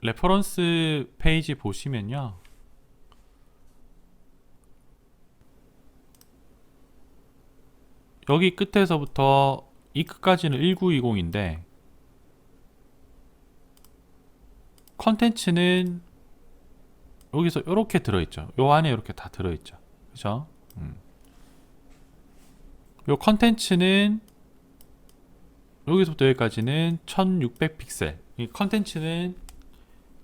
레퍼런스 페이지 보시면요, 여기 끝에서부터 이 끝까지는 1920인데 컨텐츠는 여기서 이렇게 들어있죠. 요 안에 이렇게 다 들어있죠. 그죠? 요 컨텐츠는 여기서부터 여기까지는 1600 픽셀. 이 컨텐츠는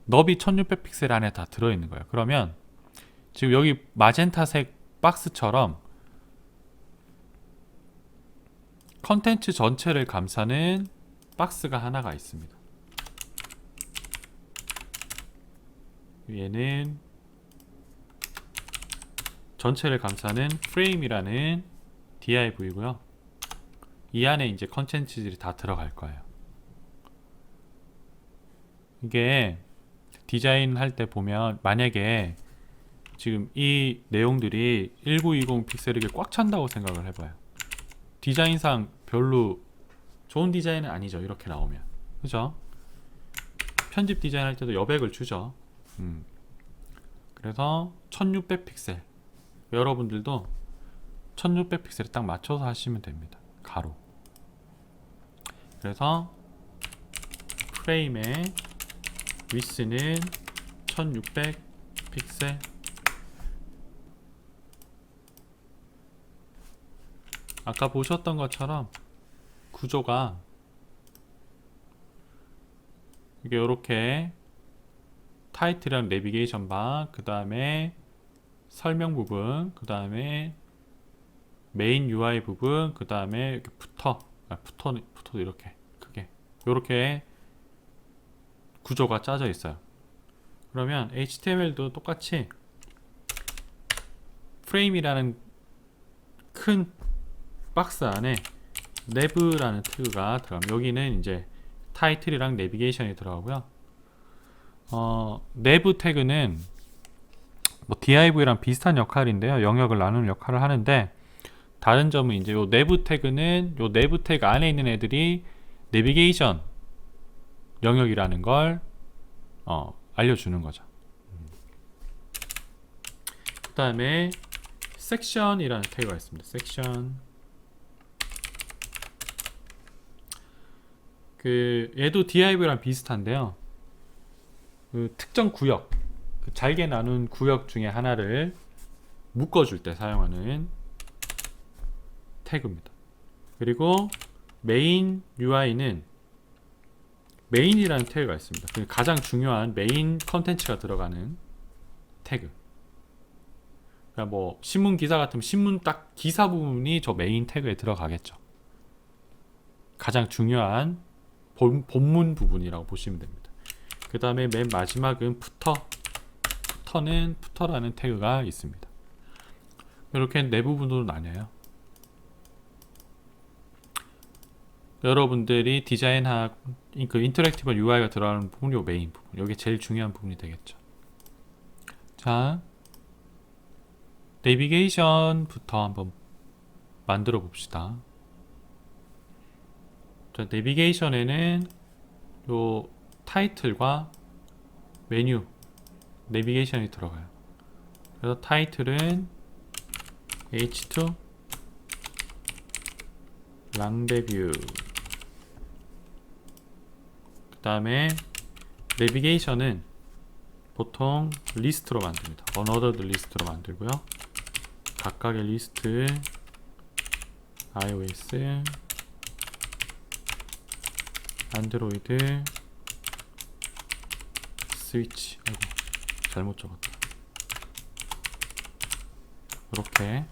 너비 1600 픽셀 안에 다 들어있는 거예요. 그러면 지금 여기 마젠타색 박스처럼 컨텐츠 전체를 감싸는 박스가 하나가 있습니다. 얘는 전체를 감싸는 프레임이라는 div이고요. 이 안에 이제 컨텐츠들이 다 들어갈 거예요. 이게 디자인 할 때 보면 만약에 지금 이 내용들이 1920 픽셀이 꽉 찬다고 생각을 해봐요. 디자인상 별로 좋은 디자인은 아니죠. 이렇게 나오면. 그죠? 편집 디자인 할 때도 여백을 주죠. 그래서 1600 픽셀. 여러분들도 1600 픽셀에 딱 맞춰서 하시면 됩니다. 가로. 그래서 프레임의 위스는 1600 픽셀. 아까 보셨던 것처럼 구조가 이게 이렇게 타이틀이랑 내비게이션 바, 그 다음에 설명 부분, 그 다음에 메인 UI 부분, 그 다음에 이렇게 푸터도 이렇게 크게 이렇게 구조가 짜져 있어요. 그러면 HTML도 똑같이 프레임이라는 큰 박스 안에 nev라는 태그가 들어가면 여기는 이제 타이틀이랑 내비게이션이 들어가고요. nev 태그는 뭐 div랑 비슷한 역할인데요. 영역을 나누는 역할을 하는데 다른 점은 이제 요 nev 태그는 요 nev 태그 안에 있는 애들이 내비게이션 영역이라는 걸 알려주는 거죠. 그 다음에 섹션이라는 태그가 있습니다. 섹션. 얘도 div랑 비슷한데요. 그 특정 구역, 그 잘게 나눈 구역 중에 하나를 묶어줄 때 사용하는 태그입니다. 그리고 메인 UI는 메인이라는 태그가 있습니다. 가장 중요한 메인 컨텐츠가 들어가는 태그. 그러니까 뭐 신문 기사 같으면 신문 딱 기사 부분이 저 메인 태그에 들어가겠죠. 가장 중요한 본문 부분이라고 보시면 됩니다. 그 다음에 맨 마지막은 푸터라는 태그가 있습니다. 이렇게 네 부분으로 나뉘어요. 여러분들이 디자인하고 그 인터랙티브 UI가 들어가는 부분이 요 메인 부분, 이게 제일 중요한 부분이 되겠죠. 자, 내비게이션부터 한번 만들어 봅시다. 자, 내비게이션에는 요 타이틀과 메뉴 내비게이션이 들어가요. 그래서 타이틀은 H2 랑베뷰, 그 다음에 내비게이션은 보통 리스트로 만듭니다. 어너더 리스트로 만들고요. 각각의 리스트 iOS, 안드로이드, 스위치. 아이고, 잘못 적었다. 이렇게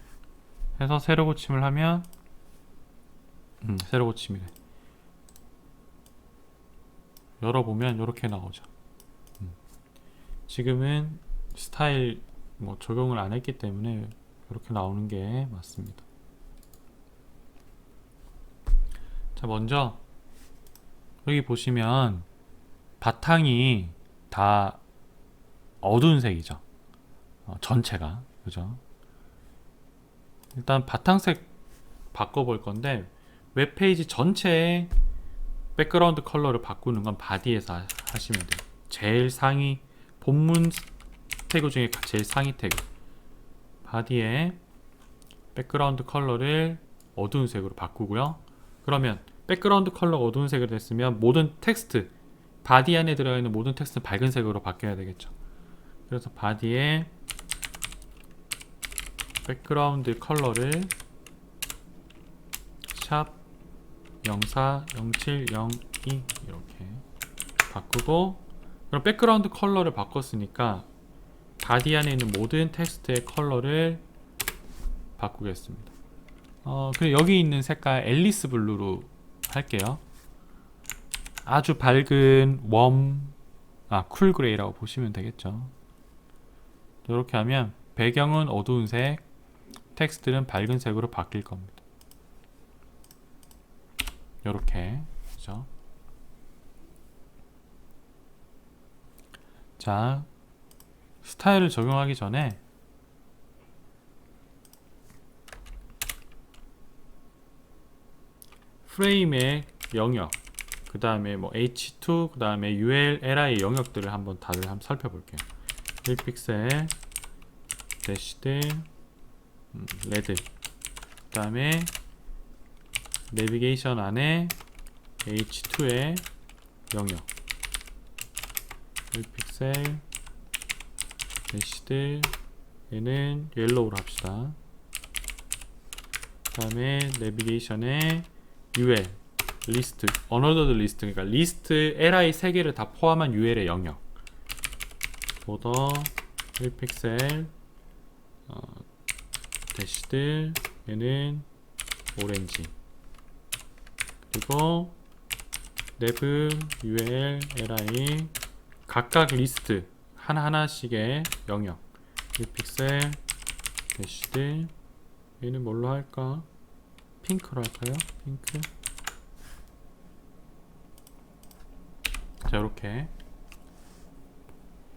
해서 새로 고침을 하면 새로 고침이래. 열어보면 이렇게 나오죠. 지금은 스타일 뭐 적용을 안 했기 때문에 이렇게 나오는 게 맞습니다. 자, 먼저 여기 보시면 바탕이 다 어두운 색이죠. 전체가. 그죠? 일단 바탕색 바꿔볼 건데 웹페이지 전체의 백그라운드 컬러를 바꾸는 건 바디에서 하시면 돼요. 제일 상위 본문 태그 중에 제일 상위 태그 바디에 백그라운드 컬러를 어두운 색으로 바꾸고요. 그러면 백그라운드 컬러가 어두운 색으로 됐으면 모든 텍스트 바디 안에 들어있는 모든 텍스트는 밝은 색으로 바뀌어야 되겠죠. 그래서 바디에 백그라운드 컬러를 샵 040702 이렇게 바꾸고, 그럼 백그라운드 컬러를 바꿨으니까 바디 안에 있는 모든 텍스트의 컬러를 바꾸겠습니다. 그리고 여기 있는 색깔 앨리스 블루로 할게요. 아주 밝은 쿨 그레이라고 보시면 되겠죠. 이렇게 하면 배경은 어두운 색, 텍스트는 밝은 색으로 바뀔 겁니다. 이렇게, 그죠? 자, 스타일을 적용하기 전에 프레임의 영역, 그 다음에 뭐 H2, 그 다음에 UL, LI 영역들을 다들 한번 살펴볼게요. 1픽셀, 대시드, 레드, 그 다음에 내비게이션 안에 H2의 영역, 1픽셀, 대시드, 얘는 옐로우로 합시다. 그 다음에 내비게이션에 UL, 리스트, 어너더드 리스트, 그러니까 리스트 li 3개를 다 포함한 UL의 영역, 보더 1픽셀, 대시드, 얘는 오렌지, 그리고 nev, ul, li 각각 리스트 하나하나씩의 영역, 1픽셀, 대시드, 얘는 뭘로 할까? 핑크로 할까요? 핑크. 자, 이렇게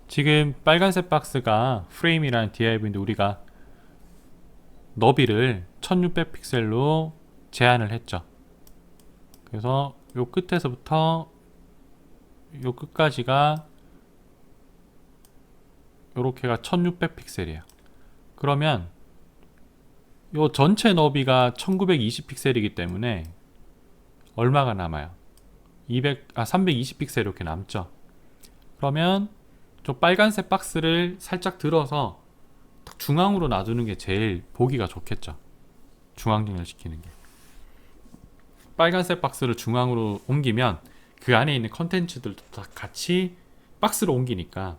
지금 빨간색 박스가 프레임이라는 div인데 우리가 너비를 1600픽셀로 제한을 했죠. 그래서 요 끝에서부터 요 끝까지가 요렇게가 1600픽셀이에요. 그러면 요 전체 너비가 1920픽셀이기 때문에 얼마가 남아요? 320픽셀 이렇게 남죠. 그러면 저 빨간색 박스를 살짝 들어서 딱 중앙으로 놔두는 게 제일 보기가 좋겠죠. 중앙 정렬시키는 게. 빨간색 박스를 중앙으로 옮기면 그 안에 있는 컨텐츠들도 다 같이 박스로 옮기니까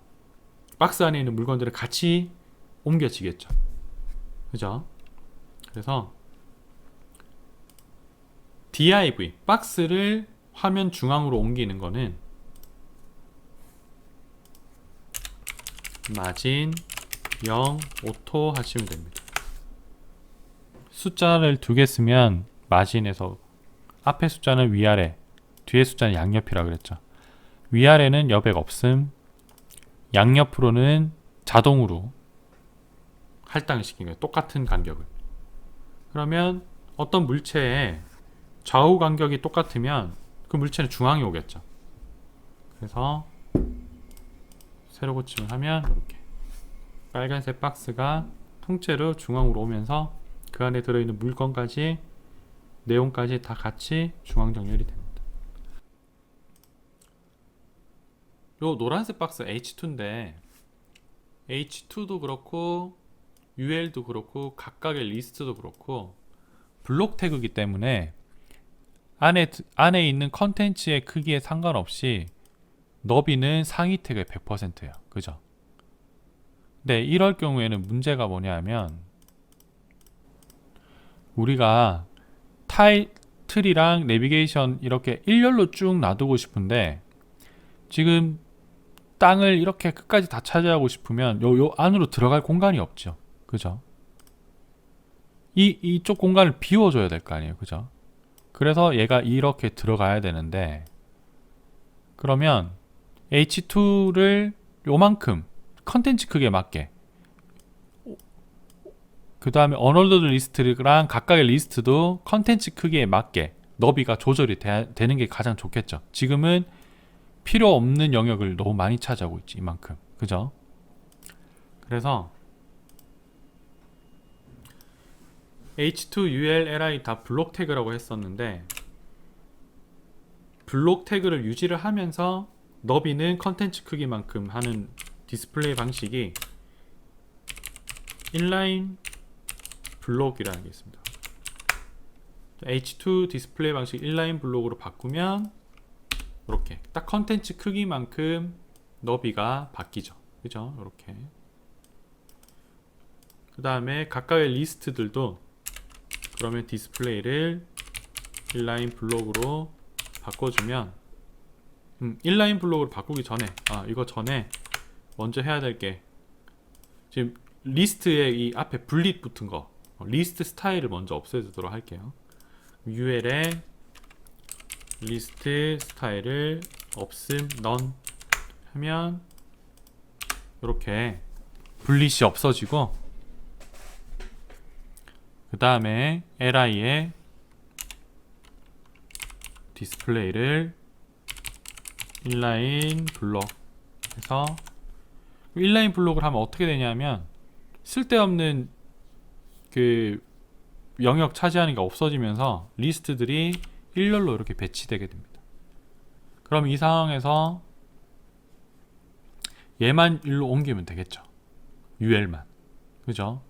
박스 안에 있는 물건들을 같이 옮겨지겠죠. 그죠? 그래서 div, 박스를 화면 중앙으로 옮기는 거는 마진 0 오토 하시면 됩니다. 숫자를 2개 쓰면 마진에서 앞에 숫자는 위아래, 뒤에 숫자는 양옆이라 그랬죠. 위아래는 여백 없음, 양옆으로는 자동으로 할당을 시킨 거예요. 똑같은 간격을. 그러면 어떤 물체의 좌우 간격이 똑같으면 그 물체는 중앙에 오겠죠. 그래서 세로 고침을 하면 이렇게 빨간색 박스가 통째로 중앙으로 오면서 그 안에 들어있는 물건까지 내용까지 다 같이 중앙 정렬이 됩니다. 요 노란색 박스 H2인데 H2도 그렇고 UL도 그렇고 각각의 리스트도 그렇고 블록 태그이기 때문에 안에 있는 컨텐츠의 크기에 상관없이 너비는 상위 태그의 100%예요. 그죠? 네, 이럴 경우에는 문제가 뭐냐면 우리가 타이틀이랑 내비게이션 이렇게 일렬로 쭉 놔두고 싶은데 지금 땅을 이렇게 끝까지 다 차지하고 싶으면 요 안으로 들어갈 공간이 없죠. 그죠? 이쪽 공간을 비워줘야 될 거 아니에요. 그죠? 그래서 얘가 이렇게 들어가야 되는데 그러면 H2를 요만큼 컨텐츠 크기에 맞게 그 다음에 어널더드 리스트랑 각각의 리스트도 컨텐츠 크기에 맞게 너비가 조절이 되는 게 가장 좋겠죠. 지금은 필요 없는 영역을 너무 많이 차지하고 있지, 이만큼. 그죠? 그래서 h2ulli 다 블록 태그라고 했었는데, 블록 태그를 유지를 하면서 너비는 컨텐츠 크기만큼 하는 디스플레이 방식이 인라인 블록이라는 게 있습니다. H2 디스플레이 방식 인라인 블록으로 바꾸면 이렇게 딱 컨텐츠 크기만큼 너비가 바뀌죠. 그죠? 이렇게. 그 다음에 각각의 리스트들도 그러면 디스플레이를 인라인 블록으로 바꿔주면, 인라인 블록으로 바꾸기 전에, 이거 전에 먼저 해야 될 게, 지금 리스트에 이 앞에 분릿 붙은 거, 리스트 스타일을 먼저 없애주도록 할게요. ul에 리스트 스타일을 없음 none 하면 이렇게 분릿이 없어지고, 그 다음에 li에 디스플레이를 인라인 블록 해서, 인라인 블록을 하면 어떻게 되냐면 쓸데없는 그 영역 차지하는 게 없어지면서 리스트들이 일렬로 이렇게 배치되게 됩니다. 그럼 이 상황에서 얘만 일로 옮기면 되겠죠. ul만. 그죠?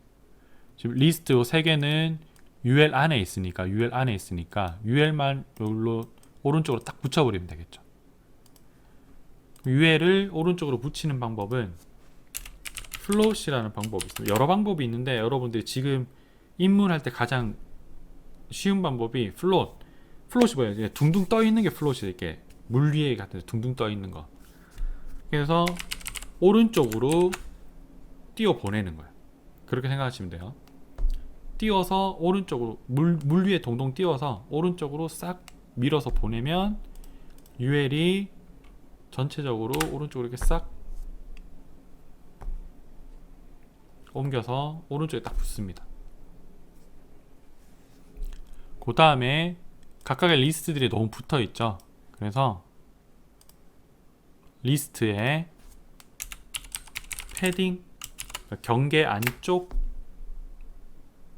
지금 리스트 요 3개는 ul 안에 있으니까 ul만 여기로 오른쪽으로 딱 붙여버리면 되겠죠. ul을 오른쪽으로 붙이는 방법은 플롯이라는 방법이 있습니다. 여러 방법이 있는데 여러분들이 지금 입문할 때 가장 쉬운 방법이 플롯이 뭐예요? 둥둥 떠 있는 게 플롯이, 이렇게 물 위에 같은 둥둥 떠 있는 거. 그래서 오른쪽으로 띄워 보내는 거예요. 그렇게 생각하시면 돼요. 띄워서 오른쪽으로 물 위에 동동 띄워서 오른쪽으로 싹 밀어서 보내면 ul이 전체적으로 오른쪽으로 이렇게 싹 옮겨서 오른쪽에 딱 붙습니다. 그 다음에 각각의 리스트들이 너무 붙어 있죠. 그래서 리스트에 패딩, 경계 안쪽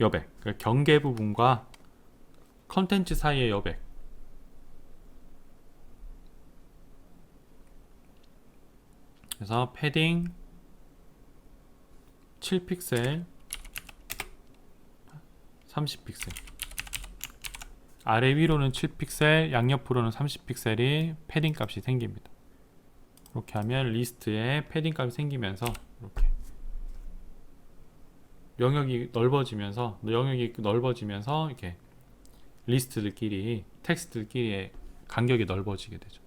여백, 경계 부분과 컨텐츠 사이의 여백, 그래서 패딩 7픽셀 30픽셀, 아래 위로는 7픽셀, 양옆으로는 30픽셀이 패딩 값이 생깁니다. 이렇게 하면 리스트에 패딩 값이 생기면서 이렇게 영역이 넓어지면서 이렇게 리스트들끼리, 텍스트들끼리의 간격이 넓어지게 되죠.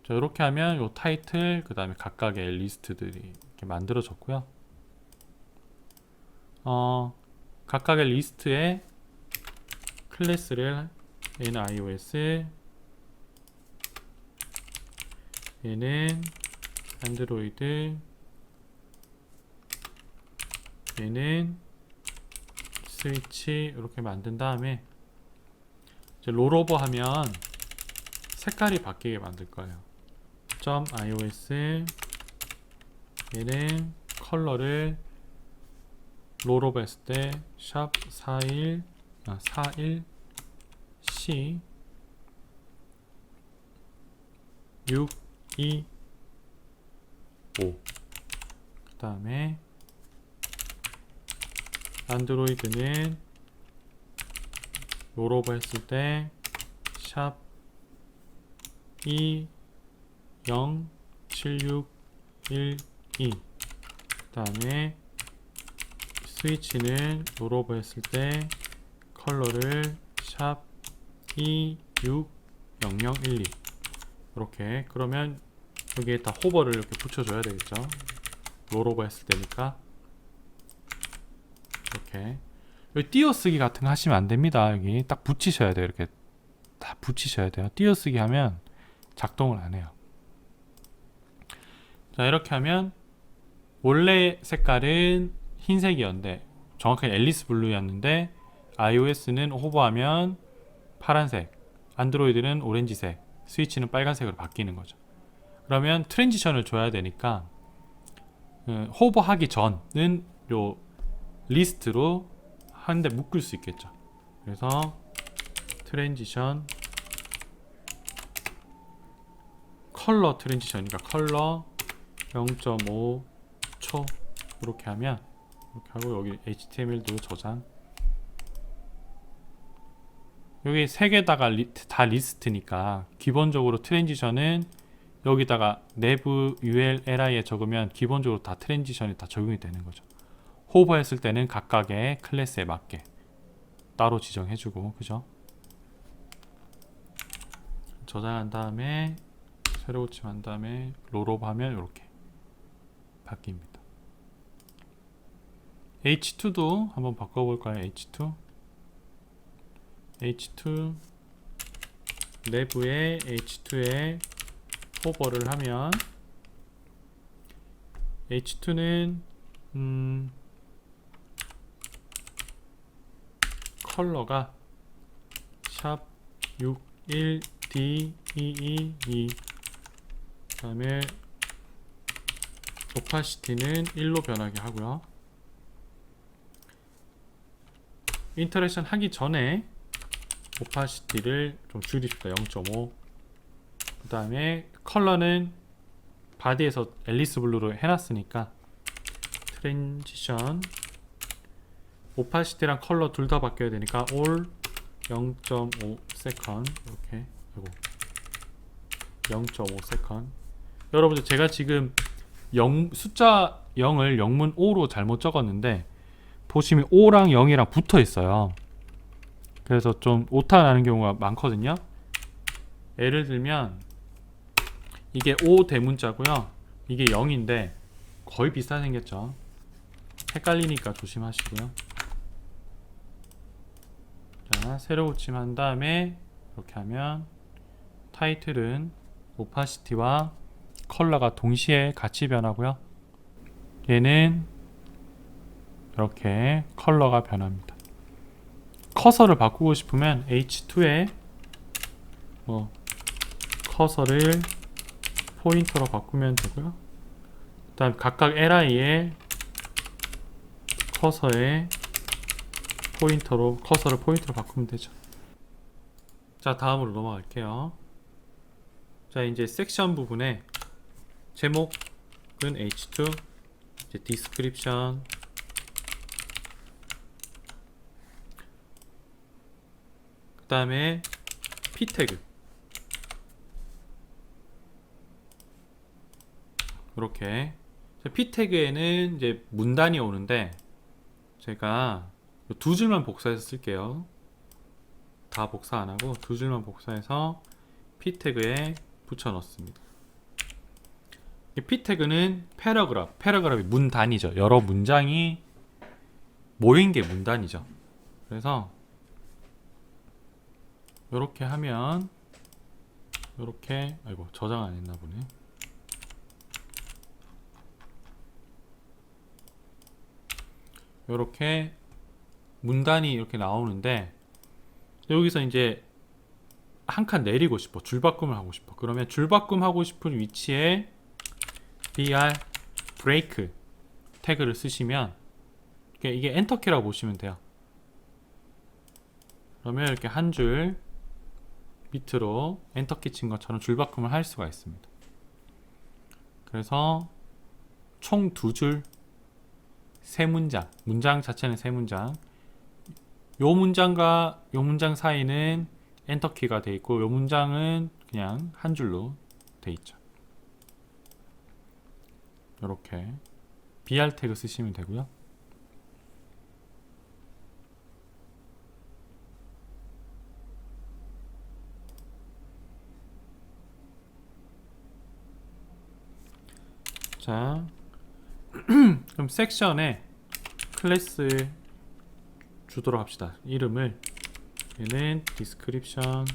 자, 이렇게 하면 요 타이틀, 그 다음에 각각의 리스트들이 이렇게 만들어졌고요. 각각의 리스트에 클래스를 얘는 iOS, 얘는 안드로이드, 얘는 스위치 이렇게 만든 다음에 이제 롤오버 하면 색깔이 바뀌게 만들 거예요. .ios, 얘는 컬러를 롤오버 했을 때 샵 41C 625, 그 다음에 안드로이드는 롤오버 했을 때 샵 2076112, 그 다음에 스위치는 롤오버 했을 때 컬러를 샵 260012, 이렇게. 그러면 여기에 다 호버를 이렇게 붙여줘야 되겠죠. 롤오버 했을 때니까. 이렇게. 여기 띄어쓰기 같은 거 하시면 안 됩니다. 여기 딱 붙이셔야 돼요. 이렇게 다 붙이셔야 돼요. 띄어쓰기 하면 작동을 안 해요. 자, 이렇게 하면 원래 색깔은 흰색이었는데, 정확하게 앨리스 블루였는데 iOS는 호버하면 파란색, 안드로이드는 오렌지색, 스위치는 빨간색으로 바뀌는 거죠. 그러면 트랜지션을 줘야 되니까 호버하기 전은 요 리스트로 한 대 묶을 수 있겠죠. 그래서 트랜지션 컬러 트랜지션이니까 컬러 0.5초 이렇게 하면 이렇게 하고 여기 HTML도 저장. 여기 세 개다가 다 리스트니까 기본적으로 트랜지션은 여기다가 nev ulli에 적으면 기본적으로 다 트랜지션이 다 적용이 되는 거죠. 호버했을 때는 각각의 클래스에 맞게 따로 지정해주고, 그죠? 저장한 다음에 새로 고침한 다음에 롤업 하면 이렇게 바뀝니다. H2도 한번 바꿔볼까요? H2 내부에 H2에 호버를 하면 H2는 컬러가 샵 61D222 그 다음에 오파시티는 1로 변하게 하고요. 인터랙션 하기 전에 오파시티를 좀 줄입시다. 0.5. 그 다음에 컬러는 바디에서 앨리스 블루로 해놨으니까 트랜지션 오파시티랑 컬러 둘 다 바뀌어야 되니까 all 0.5 세컨 이렇게 그리고 0.5 세컨. 여러분들 제가 지금 숫자 0을 영문 5로 잘못 적었는데 보시면 5랑 0이랑 붙어 있어요. 그래서 좀 오타 나는 경우가 많거든요. 예를 들면 이게 5 대문자고요. 이게 0인데 거의 비슷하게 생겼죠. 헷갈리니까 조심하시고요. 자, 새로 고침한 다음에 이렇게 하면 타이틀은 오파시티와 컬러가 동시에 같이 변하고요. 얘는 이렇게 컬러가 변합니다. 커서를 바꾸고 싶으면 H2에 커서를 포인터로 바꾸면 되고요. 그 다음 각각 li에 커서를 포인터로 바꾸면 되죠. 자, 다음으로 넘어갈게요. 자, 이제 섹션 부분에 제목은 H2, 이제 description, 그 다음에 p 태그 이렇게. p 태그에는 이제 문단이 오는데 제가 두 줄만 복사해서 쓸게요. 다 복사 안 하고 두 줄만 복사해서 p 태그에 붙여 넣습니다. p 태그는 패러그래프이 문단이죠. 여러 문장이 모인 게 문단이죠. 그래서 이렇게 하면 이렇게 아이고 저장 안 했나 보네. 이렇게 문단이 이렇게 나오는데 여기서 이제 한 칸 내리고 싶어. 줄바꿈을 하고 싶어. 그러면 줄바꿈 하고 싶은 위치에 br break 태그를 쓰시면 이게 엔터키라고 보시면 돼요. 그러면 이렇게 한 줄 밑으로 엔터키 친 것처럼 줄바꿈을 할 수가 있습니다. 그래서 총 두 줄, 세 문장, 문장 자체는 세 문장, 요 문장과 요 문장 사이는 엔터키가 돼 있고 요 문장은 그냥 한 줄로 돼 있죠. 이렇게 br 태그 쓰시면 되고요. 자, 그럼 섹션에 클래스 주도록 합시다. 이름을 얘는 description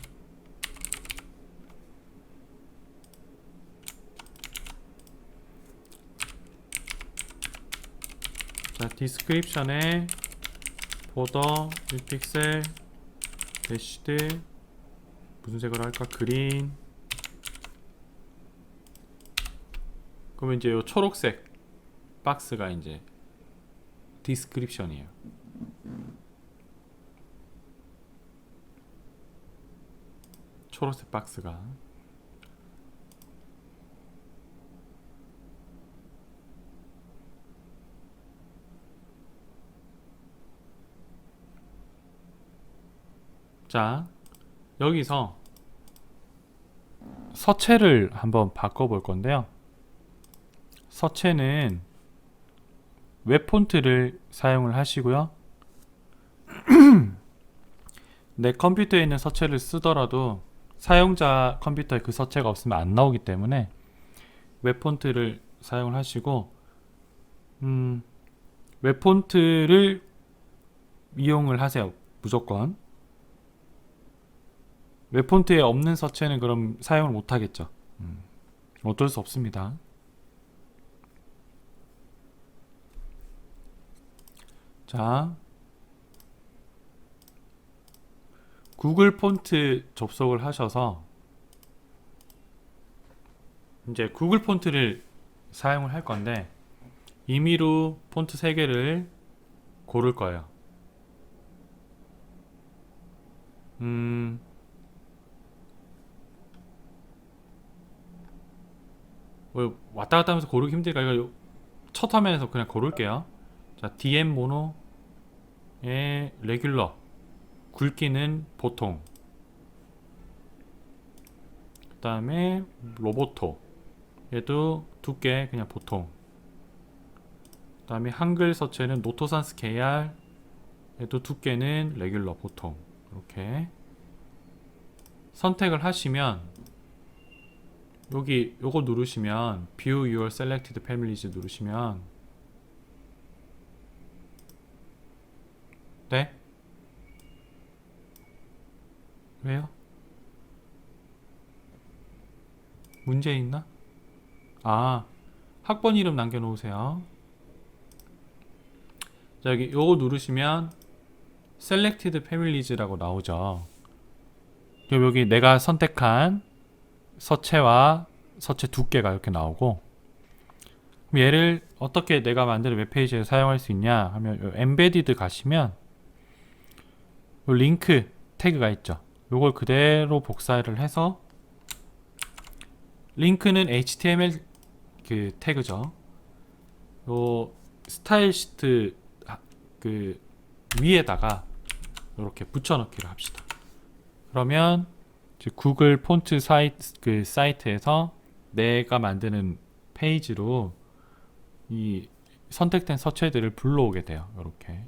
자, description에 border 1픽셀 대시드 무슨 색으로 할까? 그린. 그러면 이제 요 초록색 박스가 이제 디스크립션이에요. 초록색 박스가. 자, 여기서 서체를 한번 바꿔볼 건데요. 서체는 웹 폰트를 사용을 하시고요. 내 컴퓨터에 있는 서체를 쓰더라도 사용자 컴퓨터에 그 서체가 없으면 안 나오기 때문에 웹 폰트를 사용을 하시고, 웹 폰트를 이용을 하세요. 무조건. 웹 폰트에 없는 서체는 그럼 사용을 못 하겠죠. 어쩔 수 없습니다. 자, 구글 폰트 접속을 하셔서 이제 구글 폰트를 사용을 할 건데, 임의로 폰트 3개를 고를 거예요. 뭐 왔다 갔다 하면서 고르기 힘드니까 이거 첫 화면에서 그냥 고를게요. 자, DM 모노의 레귤러, 굵기는 보통, 그 다음에 로보토, 얘도 두께 그냥 보통, 그 다음에 한글 서체는 노토산스 KR, 얘도 두께는 레귤러 보통. 이렇게 선택을 하시면 여기 요거 누르시면 View Your Selected Families 누르시면, 네? 왜요? 문제 있나? 아, 학번 이름 남겨놓으세요. 자, 여기 요거 누르시면 Selected Families라고 나오죠. 여기 내가 선택한 서체와 서체 두께가 이렇게 나오고, 그럼 얘를 어떻게 내가 만든 웹페이지에 사용할 수 있냐 하면 요 Embedded 가시면 요 링크 태그가 있죠. 요걸 그대로 복사를 해서, 링크는 HTML 그 태그죠. 요 스타일 시트 그 위에다가 이렇게 붙여넣기를 합시다. 그러면 구글 폰트 사이트에서 내가 만드는 페이지로 이 선택된 서체들을 불러오게 돼요. 이렇게.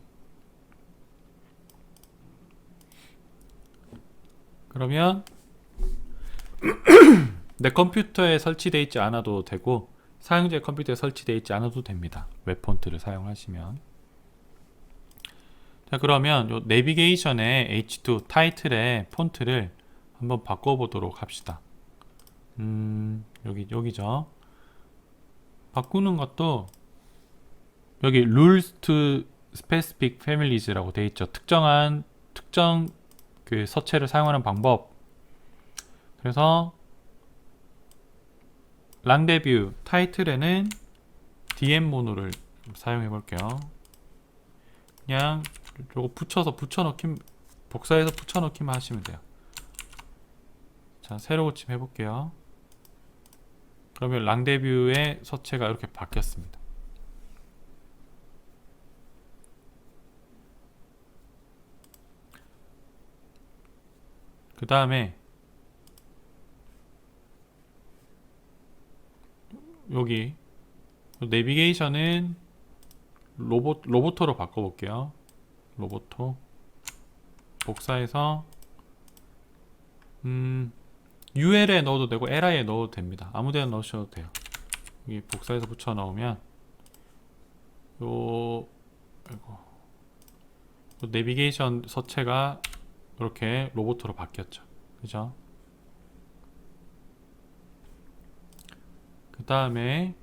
그러면 내 컴퓨터에 설치되어 있지 않아도 되고 사용자의 컴퓨터에 설치되어 있지 않아도 됩니다. 웹 폰트를 사용하시면. 자, 그러면 요 내비게이션의 H2 타이틀의 폰트를 한번 바꿔보도록 합시다. 여기죠. 바꾸는 것도 여기 rules to specific families라고 되어 있죠. 특정 그 서체를 사용하는 방법. 그래서 랑데뷰 타이틀에는 DM 모노를 사용해 볼게요. 그냥 요거 붙여넣기, 복사해서 붙여넣기만 하시면 돼요. 자, 새로 고침 해볼게요. 그러면 랑데뷰의 서체가 이렇게 바뀌었습니다. 그 다음에 여기 내비게이션은 로보토로 바꿔볼게요. 로보토 복사해서 UL에 넣어도 되고 LI에 넣어도 됩니다. 아무데나 넣으셔도 돼요. 여기 복사해서 붙여 넣으면 요 내비게이션 서체가 이렇게 로보토로 바뀌었죠. 그죠? 그 다음에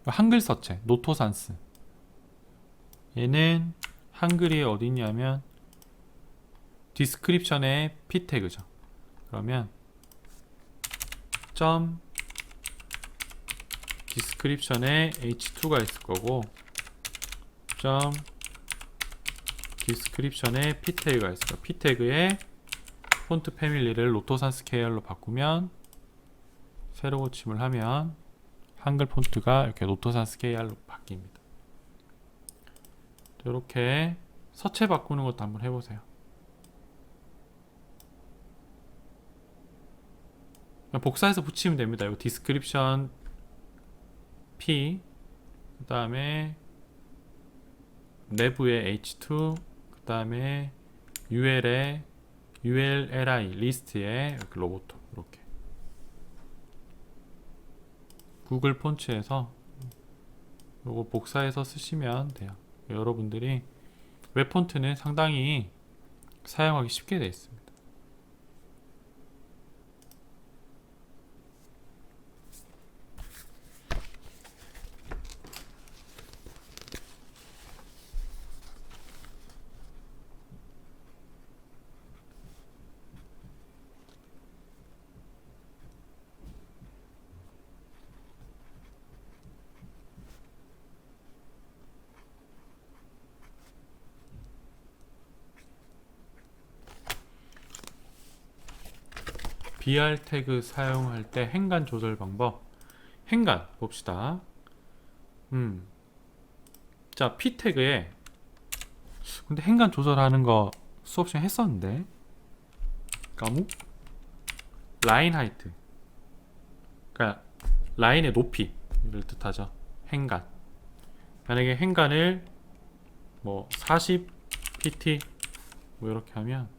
한글 서체 노토산스, 얘는 한글이 어디 있냐면 디스크립션의 p 태그죠. 그러면 점 디스크립션에 h2가 있을 거고 점 디스크립션에 p 태그가 있을 거고, p 태그에 폰트 패밀리를 노토산스 KR로 바꾸면, 세로 고침을 하면 한글 폰트가 이렇게 노토산스 KR로 바뀝니다. 이렇게 서체 바꾸는 것도 한번 해보세요. 복사해서 붙이면 됩니다. 이거 디스크립션 P, 그 다음에 내부에 H2, 그 다음에 UL에 ULLI 리스트에 이렇게 로보토, 이렇게 구글 폰츠에서 요거 복사해서 쓰시면 돼요. 여러분들이 웹 폰트는 상당히 사용하기 쉽게 되어 있습니다. BR 태그 사용할 때 행간 조절 방법. 행간 봅시다. 자, P 태그에, 근데 행간 조절하는 거 수업 시간에 했었는데 과목 라인 하이트, 그러니까 라인의 높이를 뜻하죠. 행간. 만약에 행간을 뭐 40pt 뭐 이렇게 하면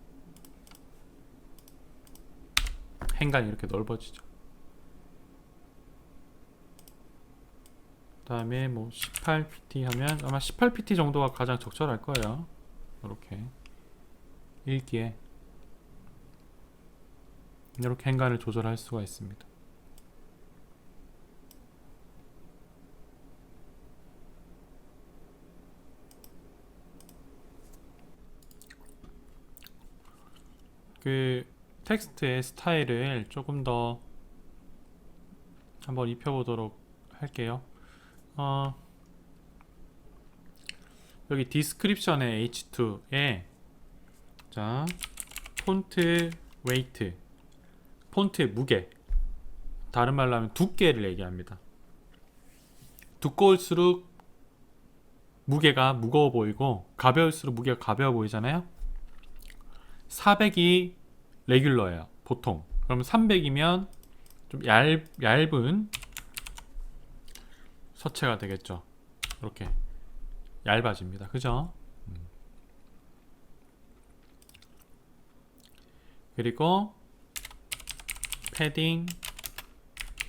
행간이 이렇게 넓어지죠. 그 다음에 뭐 18pt 하면 아마 18pt 정도가 가장 적절할 거예요. 이렇게 읽기에 이렇게 행간을 조절할 수가 있습니다. 그 텍스트의 스타일을 조금 더 한번 입혀보도록 할게요. 여기 디스크립션의 H2에 자 폰트 웨이트, 폰트의 무게, 다른 말로 하면 두께를 얘기합니다. 두꺼울수록 무게가 무거워 보이고 가벼울수록 무게가 가벼워 보이잖아요. 400이 레귤러예요, 보통. 그럼 300이면 좀 얇은 서체가 되겠죠. 이렇게 얇아집니다. 그죠? 그리고 패딩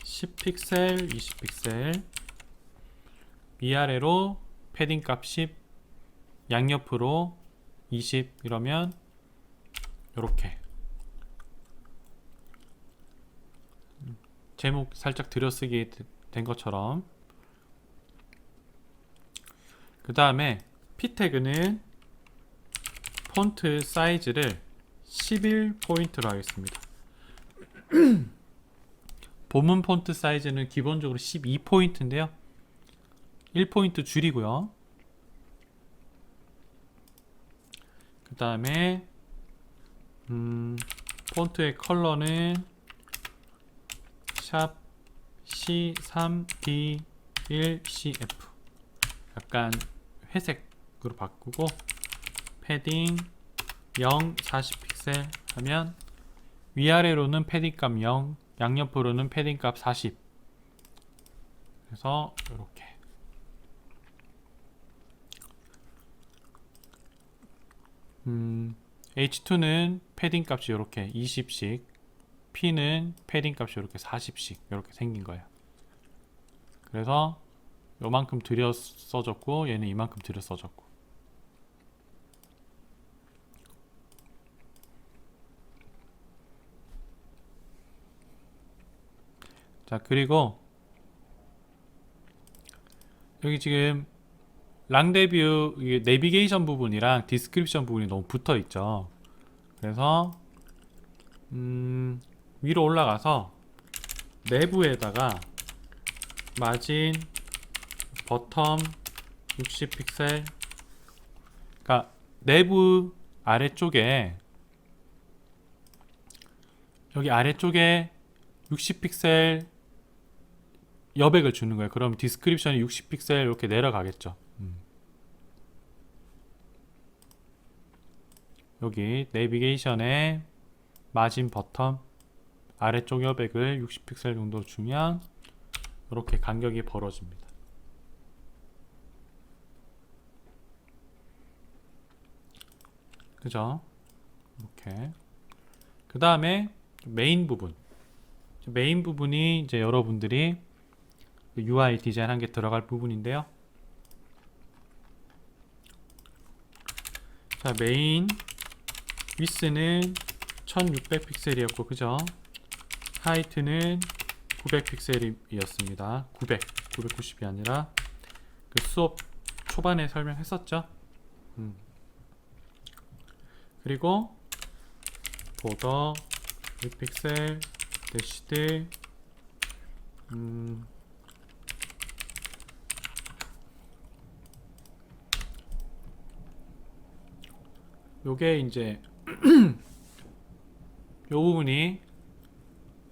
10픽셀, 20픽셀, 위아래로 패딩 값 10, 양옆으로 20 이러면 이렇게 제목 살짝 들여쓰기 된 것처럼. 그 다음에 P 태그는 폰트 사이즈를 11포인트로 하겠습니다. 본문 폰트 사이즈는 기본적으로 12포인트인데요 1포인트 줄이고요. 그 다음에 폰트의 컬러는 샵 C3B1CF, 약간 회색으로 바꾸고 패딩 0, 40픽셀 하면 위아래로는 패딩값 0, 양옆으로는 패딩값 40. 그래서 이렇게 H2는 패딩값이 이렇게 20씩, P는 패딩값이 이렇게 40씩 이렇게 생긴 거예요. 그래서 요만큼 들여 써졌고 얘는 이만큼 들여 써졌고. 자, 그리고 여기 지금 랑데뷰 이게 내비게이션 부분이랑 디스크립션 부분이 너무 붙어 있죠. 그래서 위로 올라가서 내부에다가 마진 버텀 60픽셀, 그러니까 내부 아래쪽에, 여기 아래쪽에 60픽셀 여백을 주는 거예요. 그럼 디스크립션이 60픽셀 이렇게 내려가겠죠. 여기 내비게이션에 마진 버텀 아래쪽 여백을 60픽셀 정도 주면 이렇게 간격이 벌어집니다. 그죠? 이렇게. 그 다음에 메인 부분. 메인 부분이 이제 여러분들이 UI 디자인 한 게 들어갈 부분인데요. 자, 메인 위스는 1600픽셀이었고, 그죠? 하이트는 900픽셀이었습니다. 990이 아니라 그 수업 초반에 설명했었죠. 그리고 보더 1픽셀 대시드 요게 이제 요 부분이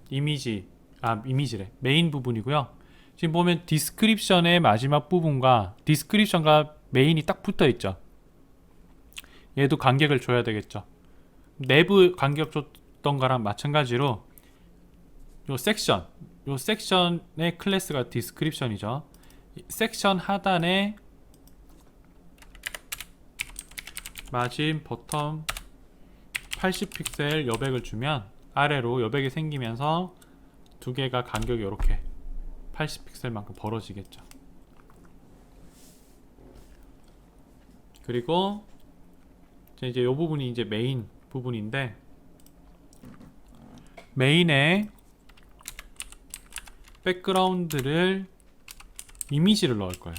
이미지래 메인 부분이고요. 지금 보면 디스크립션의 마지막 부분과 디스크립션과 메인이 딱 붙어 있죠. 얘도 간격을 줘야 되겠죠. 내부 간격 줬던 거랑 마찬가지로 요 섹션의 클래스가 디스크립션이죠. 섹션 하단에 마진 버텀 80픽셀 여백을 주면 아래로 여백이 생기면서 두 개가 간격이 이렇게 80픽셀만큼 벌어지겠죠. 그리고 이제 이 부분이 이제 메인 부분인데, 메인에 백그라운드를 이미지를 넣을 거예요.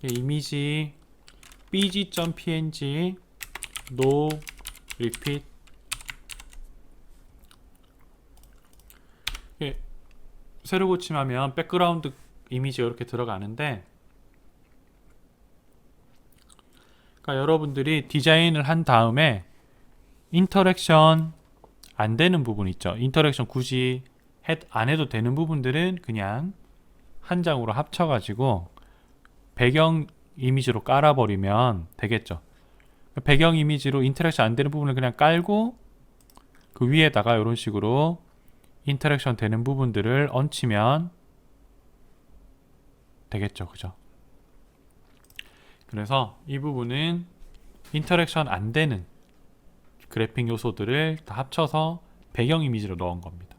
이미지 bg.png no repeat. 새로 고침하면 백그라운드 이미지가 이렇게 들어가는데, 그러니까 여러분들이 디자인을 한 다음에 인터랙션 안 되는 부분 있죠. 인터랙션 굳이 안 해도 되는 부분들은 그냥 한 장으로 합쳐가지고 배경 이미지로 깔아버리면 되겠죠. 배경 이미지로 인터랙션 안 되는 부분을 그냥 깔고 그 위에다가 이런 식으로 인터랙션 되는 부분들을 얹히면 되겠죠. 그죠? 그래서 이 부분은 인터랙션 안 되는 그래픽 요소들을 다 합쳐서 배경 이미지로 넣은 겁니다.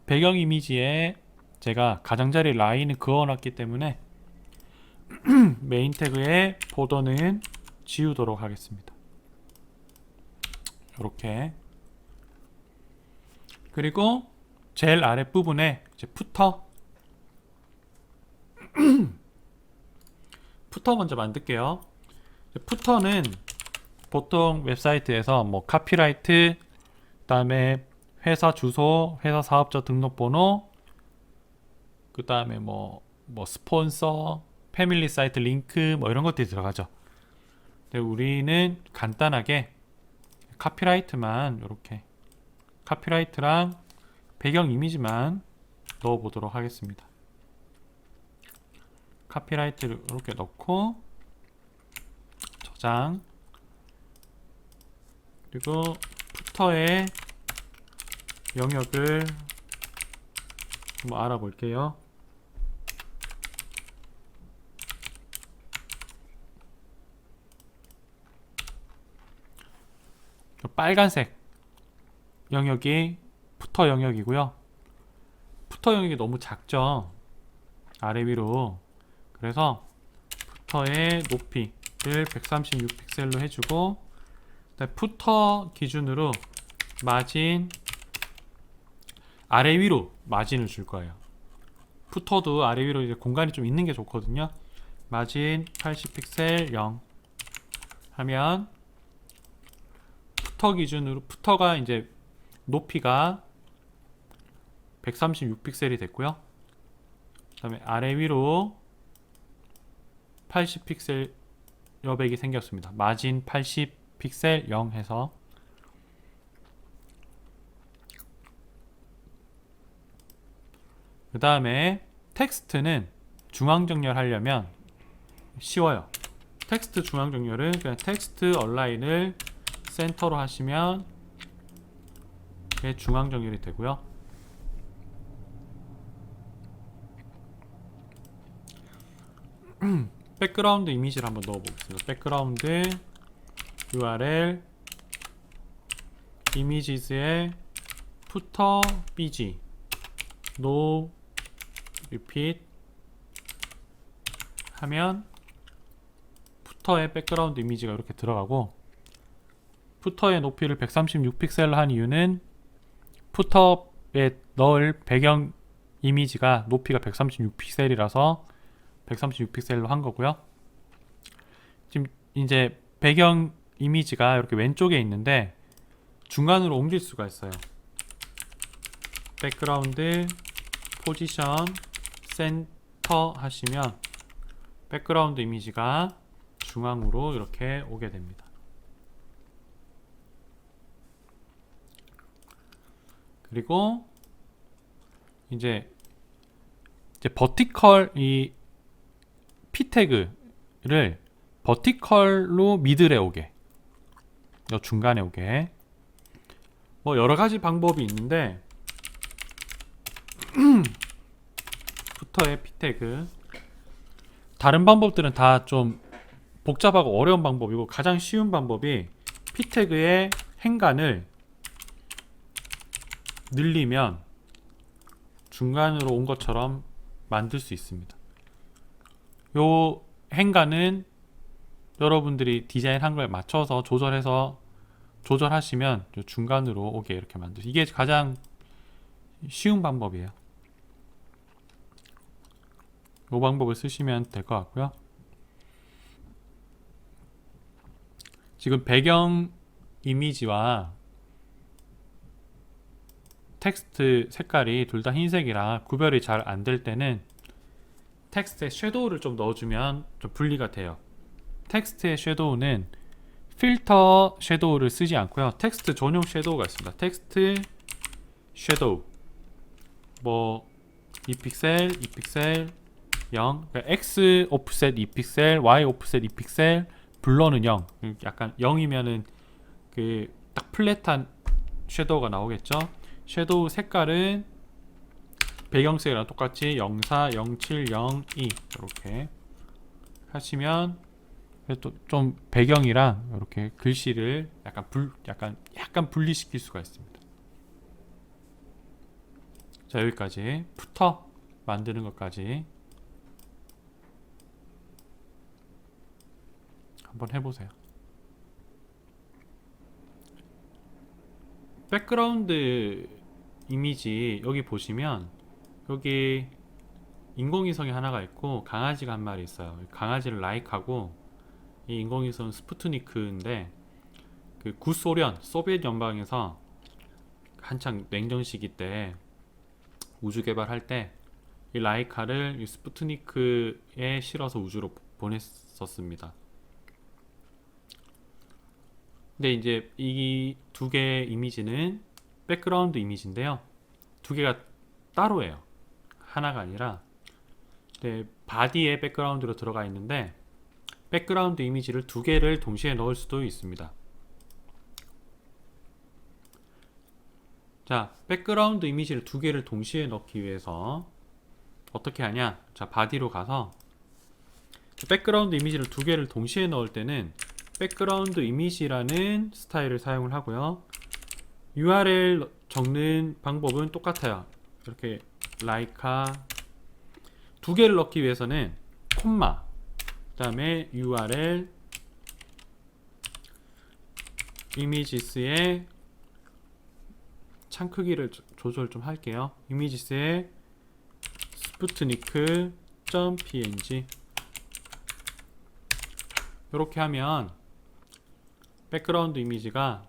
배경 이미지에 제가 가장자리 라인을 그어놨기 때문에 메인 태그의 보더는 지우도록 하겠습니다. 이렇게. 그리고 제일 아랫부분에 이제 푸터 먼저 만들게요. 푸터는 보통 웹사이트에서 뭐 카피라이트, 그 다음에 회사 주소, 회사 사업자 등록번호, 그 다음에 뭐 스폰서, 패밀리 사이트 링크 뭐 이런 것들이 들어가죠. 근데 우리는 간단하게 카피라이트만, 이렇게 카피라이트랑 배경 이미지만 넣어 보도록 하겠습니다. 카피라이트를 이렇게 넣고 저장, 그리고 푸터의 영역을 한번 알아볼게요. 빨간색 영역이 푸터 영역이고요. 푸터 영역이 너무 작죠. 아래 위로. 그래서 푸터의 높이를 136픽셀로 해주고, 푸터 기준으로 마진 아래 위로 마진을 줄 거예요. 푸터도 아래 위로 이제 공간이 좀 있는 게 좋거든요. 마진 80픽셀 0 하면 푸터 기준으로 푸터가 이제 높이가 136픽셀이 됐고요. 그 다음에 아래 위로 80픽셀 여백이 생겼습니다. 마진 80픽셀 0 해서 그 다음에 텍스트는 중앙 정렬하려면 쉬워요. 텍스트 중앙 정렬은 그냥 텍스트 얼라인을 센터로 하시면 중앙 정렬이 되고요. 백그라운드 이미지를 한번 넣어 보겠습니다. 백그라운드 URL 이미지스의 footer bg no repeat 하면 푸터의 백그라운드 이미지가 이렇게 들어가고, 푸터의 높이를 136픽셀로 한 이유는 푸터에 넣을 배경 이미지가 높이가 136픽셀이라서 136픽셀로 한 거고요. 지금 이제 배경 이미지가 이렇게 왼쪽에 있는데 중간으로 옮길 수가 있어요. 백그라운드 포지션 센터 하시면 백그라운드 이미지가 중앙으로 이렇게 오게 됩니다. 그리고 이제 버티컬 이 p 태그를 버티컬로 미들에 오게, 중간에 오게, 뭐 여러 가지 방법이 있는데 푸터의 p 태그 다른 방법들은 다 좀 복잡하고 어려운 방법이고, 가장 쉬운 방법이 p 태그의 행간을 늘리면 중간으로 온 것처럼 만들 수 있습니다. 요 행간은 여러분들이 디자인한 거에 맞춰서 조절하시면 중간으로 오게 이렇게 이게 가장 쉬운 방법이에요. 요 방법을 쓰시면 될 것 같고요. 지금 배경 이미지와 텍스트 색깔이 둘 다 흰색이라 구별이 잘 안 될 때는 텍스트에 섀도우를 좀 넣어주면 좀 분리가 돼요. 텍스트의 섀도우는 필터 섀도우를 쓰지 않고요. 텍스트 전용 섀도우가 있습니다. 텍스트 섀도우 뭐 2픽셀, 2픽셀 0, 그러니까 X 오프셋 2픽셀, Y 오프셋 2픽셀, 블러는 0. 약간 0이면은 그 딱 플랫한 섀도우가 나오겠죠. 섀도우 색깔은 배경색이랑 똑같이 04, 07, 02 이렇게 하시면 또 좀 배경이랑 이렇게 글씨를 약간 분리시킬 수가 있습니다. 자, 여기까지 푸터 만드는 것까지 한번 해보세요. 백그라운드 이미지 여기 보시면 여기 인공위성이 하나가 있고 강아지가 한 마리 있어요. 강아지를 라이크하고, 이 인공위성은 스푸트니크인데 그 구소련 소비에트 연방에서 한창 냉전 시기 때 우주 개발할 때 이 라이카를 이 스푸트니크에 실어서 우주로 보냈었습니다. 근데 이제 이 두 개의 이미지는 백그라운드 이미지인데요, 두 개가 따로예요. 하나가 아니라 바디에 백그라운드로 들어가 있는데 백그라운드 이미지를 두 개를 동시에 넣을 수도 있습니다. 자, 백그라운드 이미지를 두 개를 동시에 넣기 위해서 어떻게 하냐? 자, 바디로 가서 백그라운드 이미지를 두 개를 동시에 넣을 때는 백그라운드 이미지라는 스타일을 사용을 하고요. URL 적는 방법은 똑같아요. 이렇게 라이카 두 개를 넣기 위해서는 콤마, 그 다음에 URL 이미지스의 창 크기를 조절 좀 할게요. 이미지스의 스푸트니크.png 이렇게 하면 백그라운드 이미지가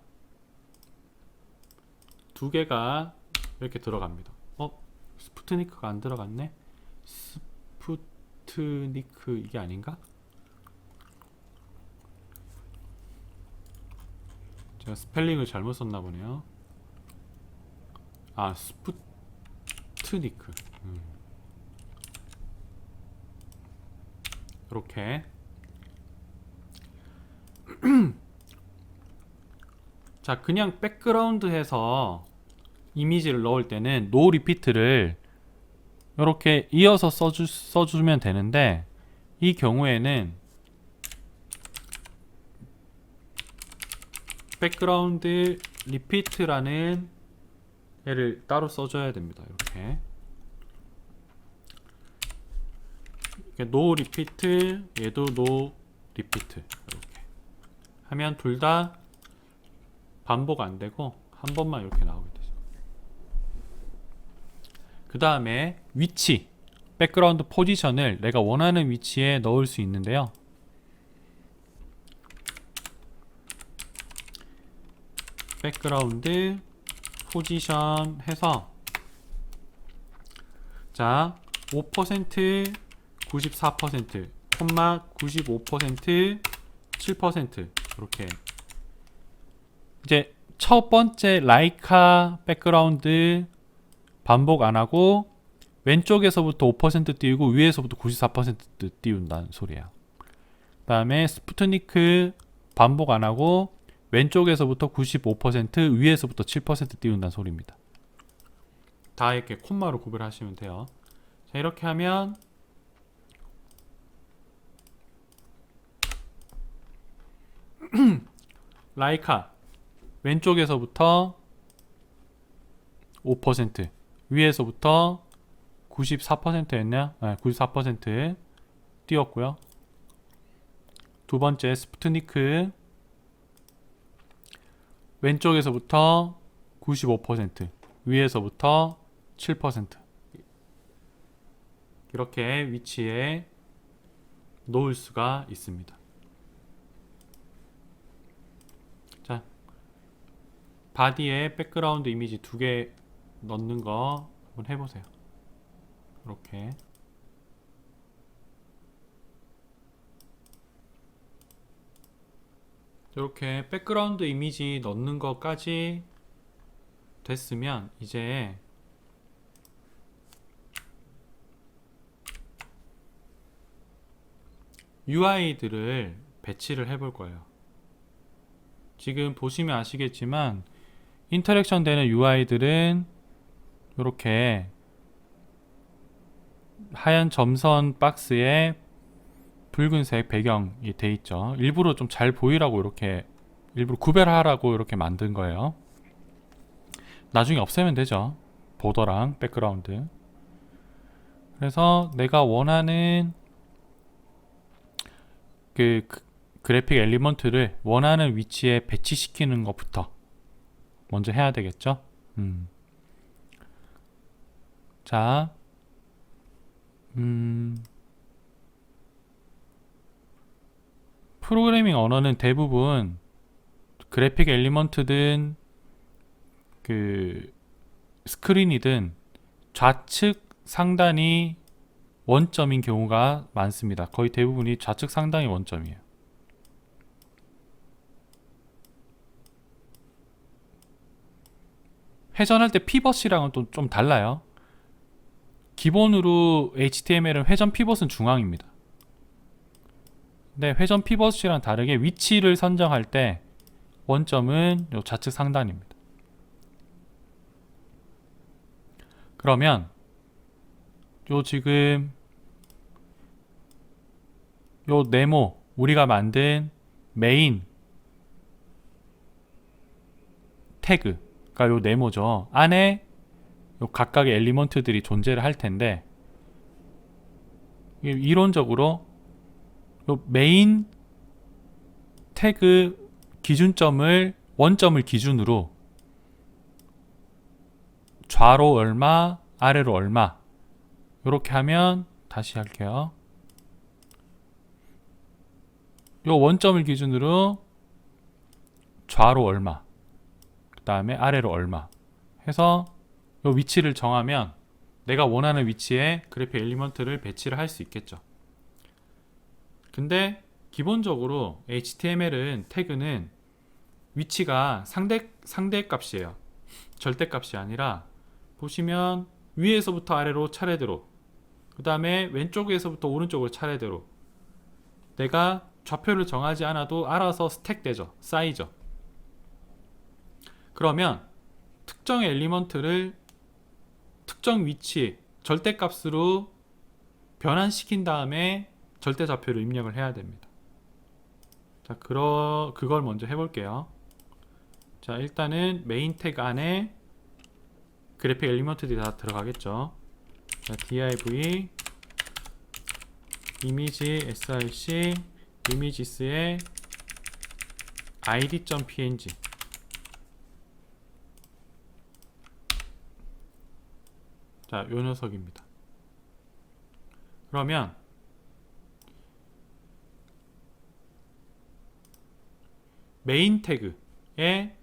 두 개가 이렇게 들어갑니다. 스푸트니크가 안 들어갔네? 스푸트니크 이게 아닌가? 제가 스펠링을 잘못 썼나 보네요. 아, 스푸트니크. 이렇게 자, 그냥 백그라운드에서 이미지를 넣을 때는 노 리피트를 이렇게 이어서 써주면 되는데, 이 경우에는 백그라운드 리피트라는 얘를 따로 써줘야 됩니다. 이렇게 노 리피트, 얘도 노 리피트 이렇게 하면 둘 다 반복 안 되고 한 번만 이렇게 나오게 되죠. 그 다음에 위치, 백그라운드 포지션을 내가 원하는 위치에 넣을 수 있는데요. 백그라운드 포지션 해서 자 5%, 94%, 95%, 7% 이렇게 이제 첫 번째 라이카 백그라운드 반복 안 하고 왼쪽에서부터 5% 띄우고 위에서부터 94% 띄운다는 소리야. 그 다음에 스푸트니크 반복 안 하고 왼쪽에서부터 95% 위에서부터 7% 띄운다는 소리입니다. 다 이렇게 콤마로 구별하시면 돼요. 자, 이렇게 하면 라이카 왼쪽에서부터 5% 위에서부터 94%였냐? 94% 띄웠고요. 두 번째 스푸트니크 왼쪽에서부터 95% 위에서부터 7% 이렇게 위치에 놓을 수가 있습니다. 자, 바디에 백그라운드 이미지 두 개 넣는 거 한번 해보세요. 이렇게 이렇게 백그라운드 이미지 넣는 것까지 됐으면 이제 UI들을 배치를 해볼 거예요. 지금 보시면 아시겠지만 인터랙션 되는 UI들은 이렇게 하얀 점선 박스에 붉은색 배경이 돼 있죠. 일부러 좀 잘 보이라고 이렇게 일부러 구별하라고 이렇게 만든 거예요. 나중에 없애면 되죠. 보더랑 백그라운드. 그래서 내가 원하는 그 그래픽 엘리먼트를 원하는 위치에 배치시키는 것부터 먼저 해야 되겠죠. 자, 프로그래밍 언어는 대부분 그래픽 엘리먼트든 그 스크린이든 좌측 상단이 원점인 경우가 많습니다. 거의 대부분이 좌측 상단이 원점이에요. 회전할 때 피벗이랑은 또 좀 달라요. 기본으로 HTML은 회전 피벗은 중앙입니다. 근데 회전 피벗이랑 다르게 위치를 선정할 때 원점은 요 좌측 상단입니다. 그러면 요 지금 요 네모 우리가 만든 메인 태그가 요 네모죠. 안에 요 각각의 엘리먼트들이 존재를 할 텐데 이론적으로 요 메인 태그 기준점을 원점을 기준으로 좌로 얼마, 아래로 얼마 이렇게 하면 다시 할게요. 요 원점을 기준으로 좌로 얼마, 그 다음에 아래로 얼마 해서 요 위치를 정하면 내가 원하는 위치에 그래픽 엘리먼트를 배치를 할 수 있겠죠. 근데 기본적으로 HTML은 태그는 위치가 상대 값이에요. 절대 값이 아니라 보시면 위에서부터 아래로 차례대로, 그 다음에 왼쪽에서부터 오른쪽으로 차례대로 내가 좌표를 정하지 않아도 알아서 스택되죠. 쌓이죠. 그러면 특정 엘리먼트를 특정 위치 절대값으로 변환시킨 다음에 절대 좌표를 입력을 해야 됩니다. 자, 그걸 먼저 해볼게요. 자, 일단은 메인 태그 안에 그래픽 엘리먼트들이 다 들어가겠죠. 자, div 이미지 src 이미지스의 id.png. 자, 요 녀석입니다. 그러면 메인 태그의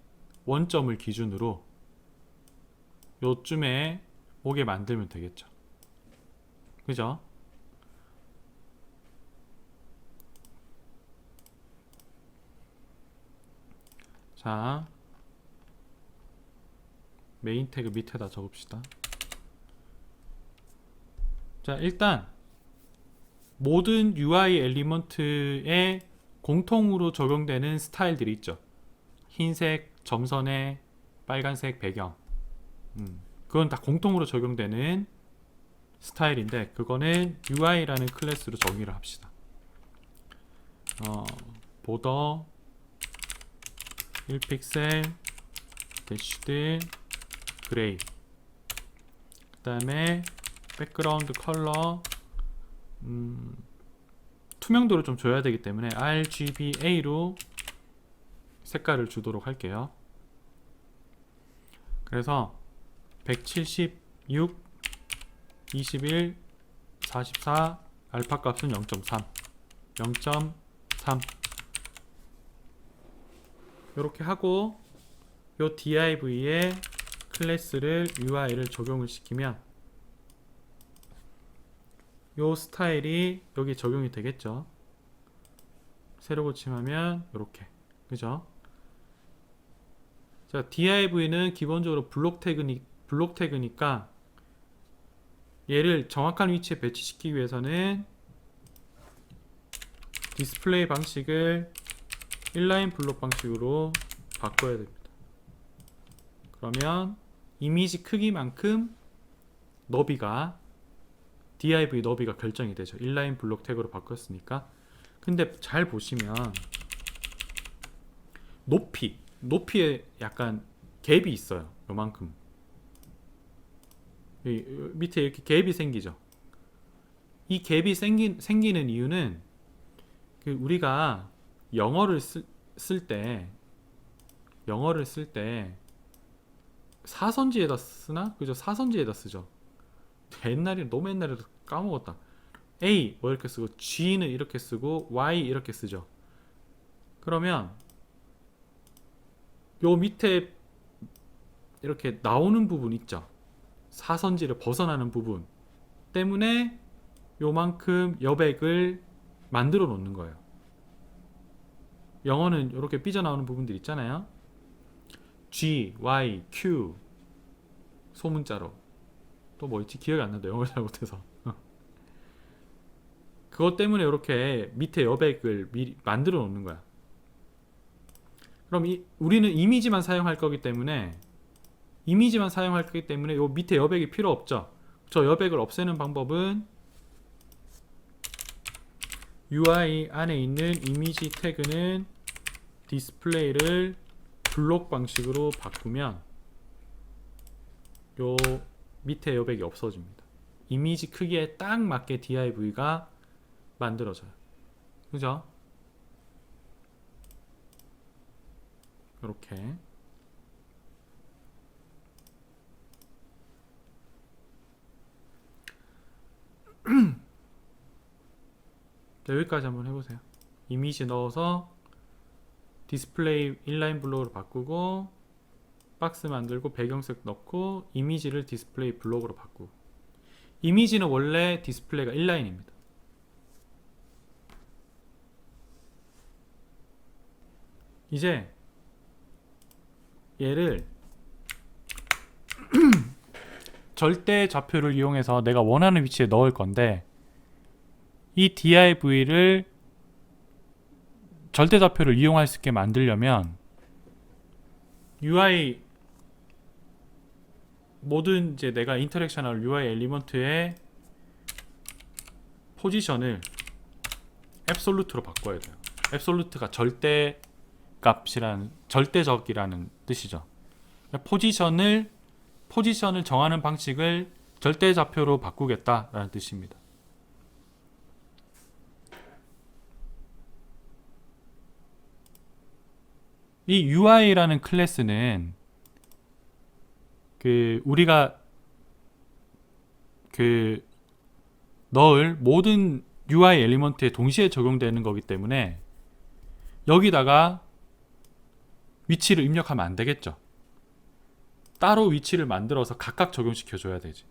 원점을 기준으로 요쯤에 오게 만들면 되겠죠. 그죠? 자, 메인 태그 밑에다 적읍시다. 자, 일단 모든 UI 엘리먼트에 공통으로 적용되는 스타일들이 있죠. 흰색 점선에 빨간색 배경. 그건 다 공통으로 적용되는 스타일인데 그거는 UI라는 클래스로 정의를 합시다. 보더 1픽셀 대시드 그레이, 그 다음에 백그라운드 컬러 투명도를 좀 줘야 되기 때문에 RGBA로 색깔을 주도록 할게요. 그래서 176 21 44 알파 값은 0.3 0.3 이렇게 하고 요 div에 클래스를 UI를 적용을 시키면 요 스타일이 여기 적용이 되겠죠. 새로 고침하면 이렇게, 그죠? 자, div는 기본적으로 블록 태그니까 얘를 정확한 위치에 배치시키기 위해서는 디스플레이 방식을 인라인 블록 방식으로 바꿔야 됩니다. 그러면 이미지 크기만큼 너비가 div 너비가 결정이 되죠. 인라인 블록 태그로 바꿨으니까. 근데 잘 보시면 높이에 약간 갭이 있어요. 요만큼. 밑에 이렇게 갭이 생기죠. 이 갭이 생기는 이유는 우리가 영어를 쓸 때 사선지에다 쓰나? 그죠? 사선지에다 쓰죠. 너무 옛날에 까먹었다. A 뭐 이렇게 쓰고 G는 이렇게 쓰고 Y 이렇게 쓰죠. 그러면 요 밑에 이렇게 나오는 부분 있죠. 사선지를 벗어나는 부분 때문에 요만큼 여백을 만들어 놓는 거예요. 영어는 이렇게 삐져나오는 부분들 있잖아요. G, Y, Q 소문자로 또 뭐 있지? 기억이 안 난다. 영어를 잘 못해서. 그것 때문에 이렇게 밑에 여백을 미리 만들어 놓는 거야. 그럼 우리는 이미지만 사용할 거기 때문에 요 밑에 여백이 필요 없죠. 저 여백을 없애는 방법은 UI 안에 있는 이미지 태그는 디스플레이를 블록 방식으로 바꾸면 요 밑에 여백이 없어집니다. 이미지 크기에 딱 맞게 div가 만들어져요. 그죠? 이렇게. 자, 여기까지 한번 해보세요. 이미지 넣어서 디스플레이 인라인 블록으로 바꾸고 박스 만들고 배경색 넣고 이미지를 디스플레이 블록으로 바꾸고. 이미지는 원래 디스플레이가 인라인입니다. 이제 얘를 절대 좌표를 이용해서 내가 원하는 위치에 넣을 건데, 이 div를 절대 좌표를 이용할 수 있게 만들려면 UI 모든 이제 내가 인터랙션할 UI 엘리먼트의 포지션을 앱솔루트로 바꿔야 돼요. 앱솔루트가 절대 값이라는, 절대적이라는 뜻이죠. 포지션을 정하는 방식을 절대 좌표로 바꾸겠다라는 뜻입니다. 이 UI라는 클래스는 우리가 넣을 모든 UI 엘리먼트에 동시에 적용되는 거기 때문에 여기다가 위치를 입력하면 안 되겠죠. 따로 위치를 만들어서 각각 적용시켜 줘야 되지.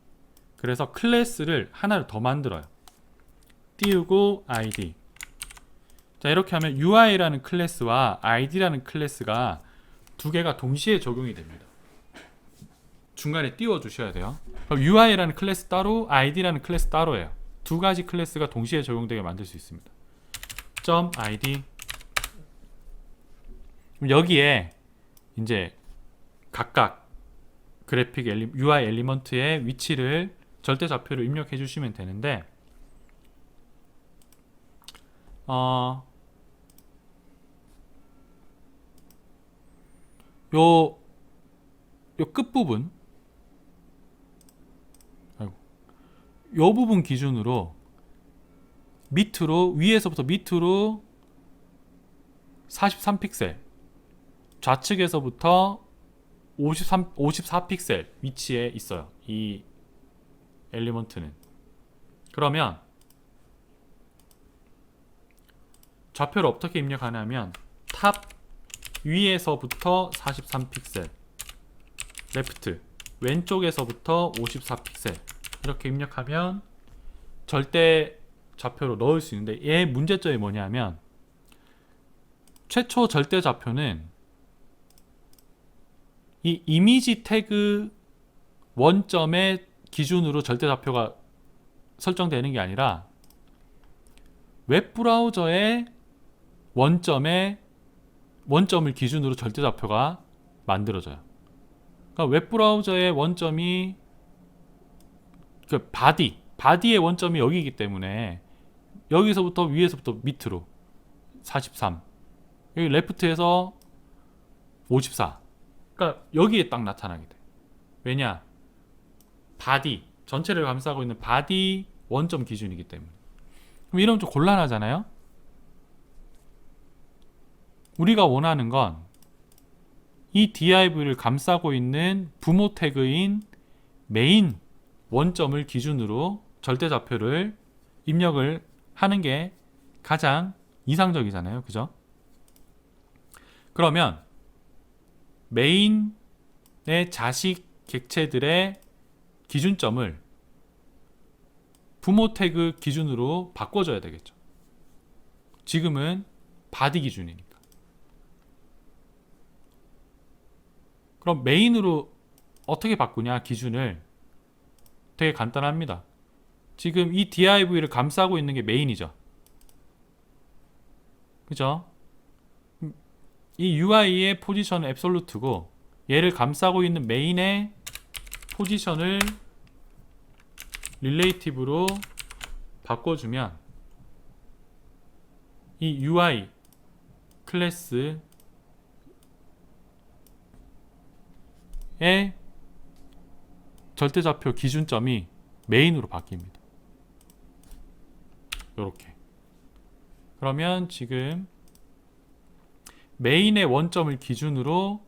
그래서 클래스를 하나를 더 만들어요. 띄우고 id. 자, 이렇게 하면 UI라는 클래스와 id라는 클래스가 두 개가 동시에 적용이 됩니다. 중간에 띄워 주셔야 돼요. 그럼 UI라는 클래스 따로, id라는 클래스 따로예요. 두 가지 클래스가 동시에 적용되게 만들 수 있습니다. .id. 그럼 여기에 이제 각각 그래픽 UI 엘리먼트의 위치를 절대 좌표를 입력해 주시면 되는데, 요 끝부분, 요 부분 기준으로 위에서부터 밑으로 43픽셀, 좌측에서부터 54픽셀 위치에 있어요. 이 엘리먼트는. 그러면 좌표를 어떻게 입력하냐면 탑 위에서부터 43픽셀, 레프트 왼쪽에서부터 54픽셀 이렇게 입력하면 절대 좌표로 넣을 수 있는데, 얘 문제점이 뭐냐면 최초 절대 좌표는 이 이미지 태그 원점의 기준으로 절대 좌표가 설정되는 게 아니라 웹브라우저의 원점을 기준으로 절대 좌표가 만들어져요. 그러니까 웹브라우저의 원점이 바디의 원점이 여기이기 때문에 여기서부터 위에서부터 밑으로 43, 여기 레프트에서 54. 그러니까 여기에 딱 나타나게 돼. 왜냐? 바디 전체를 감싸고 있는 바디 원점 기준이기 때문에. 그럼 이러면 좀 곤란하잖아요. 우리가 원하는 건 이 div를 감싸고 있는 부모 태그인 메인 원점을 기준으로 절대 좌표를 입력을 하는 게 가장 이상적이잖아요. 그죠? 그러면 메인의 자식 객체들의 기준점을 부모 태그 기준으로 바꿔줘야 되겠죠. 지금은 바디 기준이니까. 그럼 메인으로 어떻게 바꾸냐, 기준을. 되게 간단합니다. 지금 이 div를 감싸고 있는 게 메인이죠. 그죠? 이 UI의 포지션은 앱솔루트고 얘를 감싸고 있는 메인의 포지션을 릴레이티브로 바꿔주면 이 UI 클래스의 절대좌표 기준점이 메인으로 바뀝니다. 요렇게. 그러면 지금 메인의 원점을 기준으로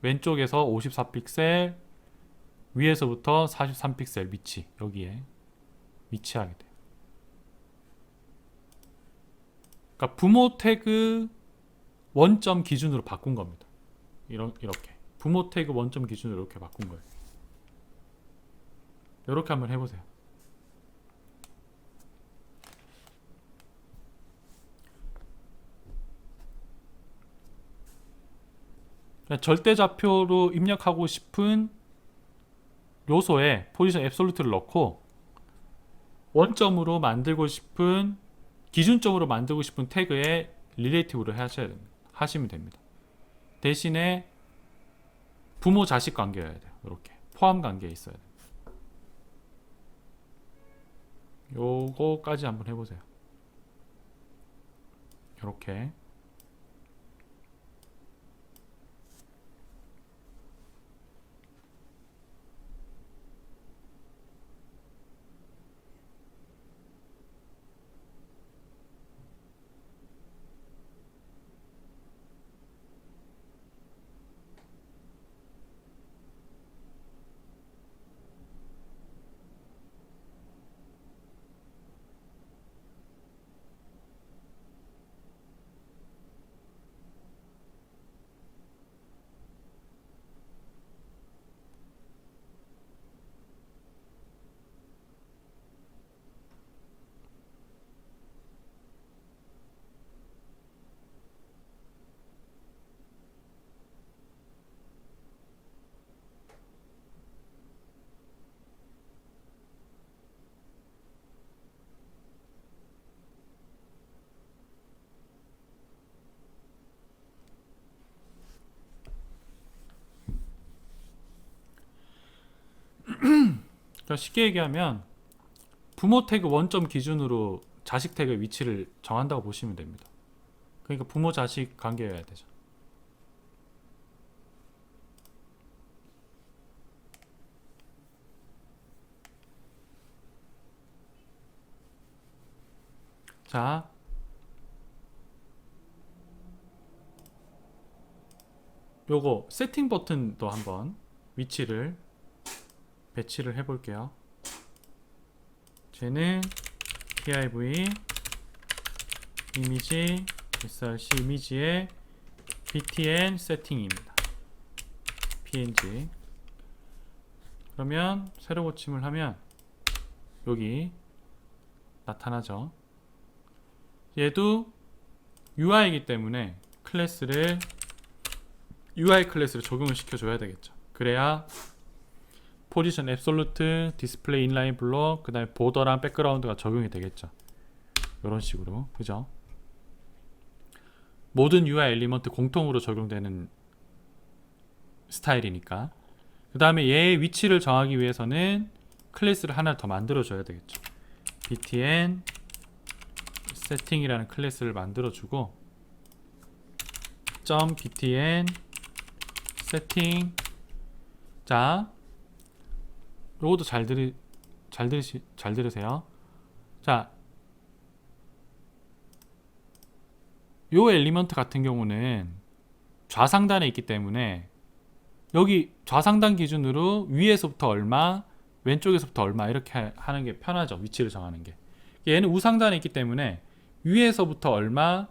왼쪽에서 54픽셀, 위에서부터 43픽셀 위치, 여기에 위치하게 돼요. 그러니까 부모 태그 원점 기준으로 바꾼 겁니다. 이렇게 부모 태그 원점 기준으로 이렇게 바꾼 거예요. 이렇게 한번 해보세요. 절대좌표로 입력하고 싶은 요소에 포지션 앱솔루트를 넣고 원점으로 만들고 싶은 기준점으로 만들고 싶은 태그에 릴레이티브를 하시면 됩니다. 대신에 부모 자식 관계여야 돼요. 이렇게 포함 관계에 있어야 돼요. 요거까지 한번 해보세요. 이렇게 쉽게 얘기하면 부모 태그 원점 기준으로 자식 태그의 위치를 정한다고 보시면 됩니다. 그러니까 부모 자식 관계여야 되죠. 자, 요거 세팅 버튼도 한번 위치를 배치를 해볼게요. 쟤는 PIV 이미지 src 이미지의 btn 세팅입니다. png. 그러면 새로 고침을 하면 여기 나타나죠. 얘도 UI이기 때문에 UI 클래스를 적용을 시켜줘야 되겠죠. 그래야 포지션 앱솔루트, 디스플레이 인라인 블록, 그 다음에 보더랑 백그라운드가 적용이 되겠죠. 이런 식으로, 그죠? 모든 UI 엘리먼트 공통으로 적용되는 스타일이니까. 그 다음에 얘의 위치를 정하기 위해서는 클래스를 하나 더 만들어줘야 되겠죠. btn 세팅이라는 클래스를 만들어주고 .btn 세팅. 자, 요것도 잘 들으세요. 자, 요 엘리먼트 같은 경우는 좌상단에 있기 때문에 여기 좌상단 기준으로 위에서부터 얼마, 왼쪽에서부터 얼마 이렇게 하는 게 편하죠. 위치를 정하는 게. 얘는 우상단에 있기 때문에 위에서부터 얼마,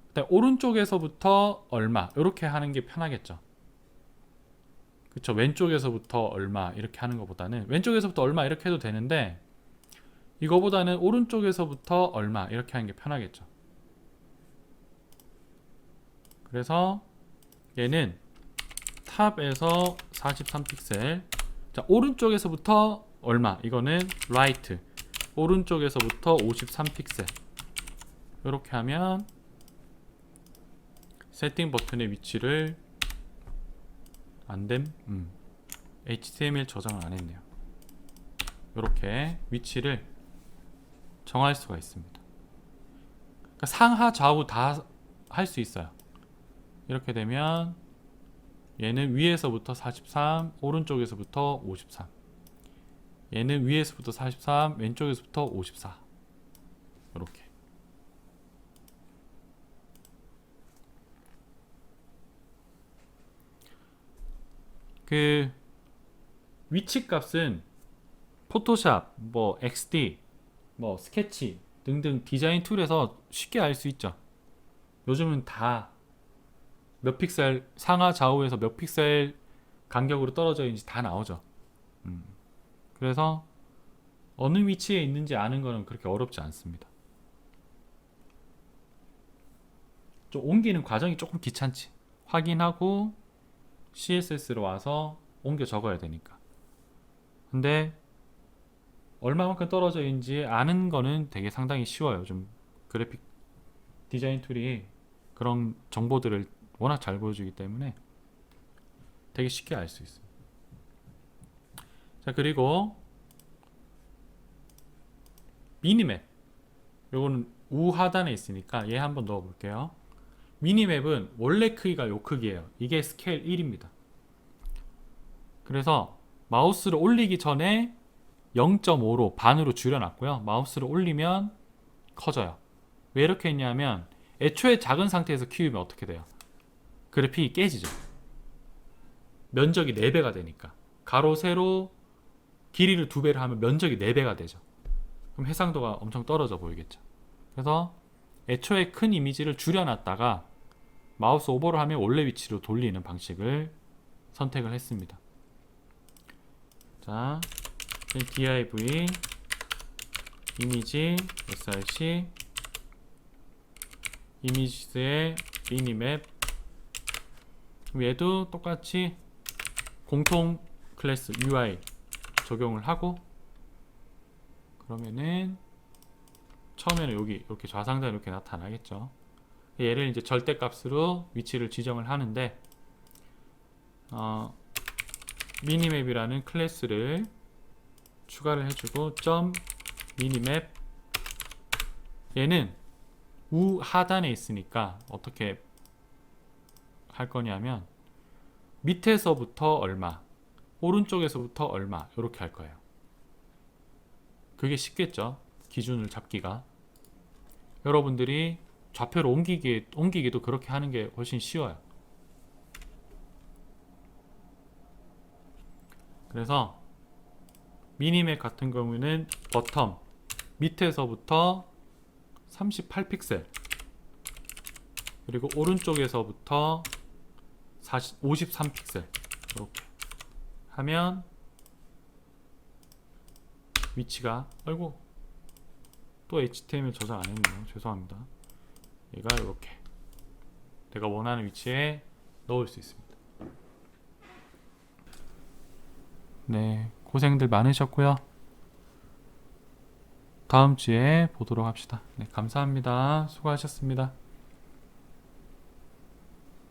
그다음에 오른쪽에서부터 얼마 이렇게 하는 게 편하겠죠. 그쵸? 왼쪽에서부터 얼마 이렇게 하는 것보다는 왼쪽에서부터 얼마 이렇게 해도 되는데 이거보다는 오른쪽에서부터 얼마 이렇게 하는 게 편하겠죠. 그래서 얘는 탑에서 43픽셀, 자 오른쪽에서부터 얼마, 이거는 right, 오른쪽에서부터 53픽셀 이렇게 하면 세팅 버튼의 위치를 안됨? HTML 저장을 안했네요. 이렇게 위치를 정할 수가 있습니다. 그러니까 상하 좌우 다 할 수 있어요. 이렇게 되면 얘는 위에서부터 43, 오른쪽에서부터 53, 얘는 위에서부터 43, 왼쪽에서부터 54 이렇게. 그 위치 값은 포토샵, 뭐 XD, 뭐 스케치 등등 디자인 툴에서 쉽게 알 수 있죠. 요즘은 다 몇 픽셀 상하 좌우에서 몇 픽셀 간격으로 떨어져 있는지 다 나오죠. 그래서 어느 위치에 있는지 아는 거는 그렇게 어렵지 않습니다. 좀 옮기는 과정이 조금 귀찮지. 확인하고 CSS로 와서 옮겨 적어야 되니까. 근데 얼마만큼 떨어져 있는지 아는 거는 되게 상당히 쉬워요. 좀 그래픽 디자인 툴이 그런 정보들을 워낙 잘 보여주기 때문에 되게 쉽게 알 수 있어요. 자, 그리고 미니맵. 요거는 우하단에 있으니까 얘 한번 넣어 볼게요. 미니맵은 원래 크기가 요 크기예요. 이게 스케일 1입니다. 그래서 마우스를 올리기 전에 0.5로 반으로 줄여놨고요. 마우스를 올리면 커져요. 왜 이렇게 했냐면 애초에 작은 상태에서 키우면 어떻게 돼요? 그래픽이 깨지죠. 면적이 4배가 되니까. 가로 세로 길이를 2배를 하면 면적이 4배가 되죠. 그럼 해상도가 엄청 떨어져 보이겠죠. 그래서 애초에 큰 이미지를 줄여놨다가 마우스 오버를 하면 원래 위치로 돌리는 방식을 선택을 했습니다. 자, div 이미지 src 이미지의 미니맵, 얘도 똑같이 공통 클래스 UI 적용을 하고, 그러면은 처음에는 여기 이렇게 좌상단 이렇게 나타나겠죠. 얘를 이제 절대값으로 위치를 지정을 하는데, 미니맵이라는 클래스를 추가를 해주고 점 미니맵, 얘는 우하단에 있으니까 어떻게 할 거냐면 밑에서부터 얼마, 오른쪽에서부터 얼마, 이렇게 할 거예요. 그게 쉽겠죠, 기준을 잡기가. 여러분들이 좌표를 옮기기도 그렇게 하는 게 훨씬 쉬워요. 그래서 미니맵 같은 경우는 버텀 밑에서부터 38픽셀, 그리고 오른쪽에서부터 53픽셀 이렇게 하면 위치가, 아이고 또 HTML 저장 안 했네요. 죄송합니다. 얘가 이렇게 내가 원하는 위치에 넣을 수 있습니다. 네, 고생들 많으셨고요. 다음 주에 보도록 합시다. 네, 감사합니다. 수고하셨습니다.